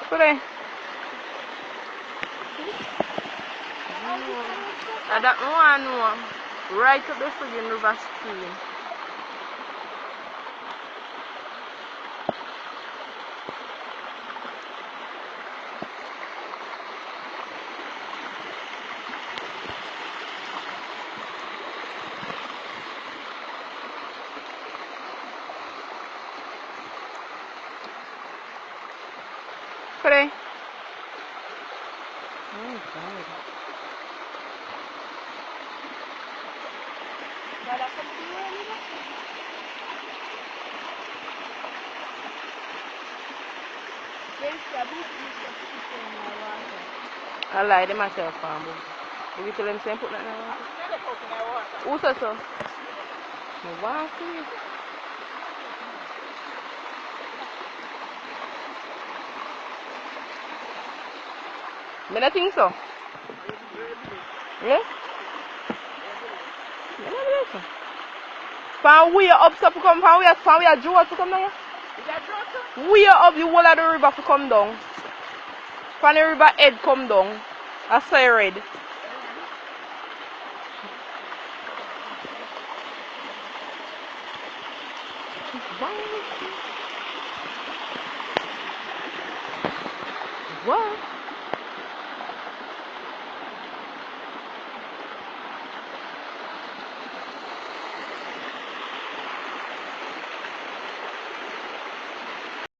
Put it. I don't know. Right up the friggin' river stream. Put it. Oh, God. I lie to myself, farm. If you tell them same put that in the water. Who says so? No, wow, see. I don't think so. Yes? I don't believe so. From where up so to come, from where Joe to come down here? Is that Joe too? Where up the whole of the river to come down? From the river head come down. I saw it red. What?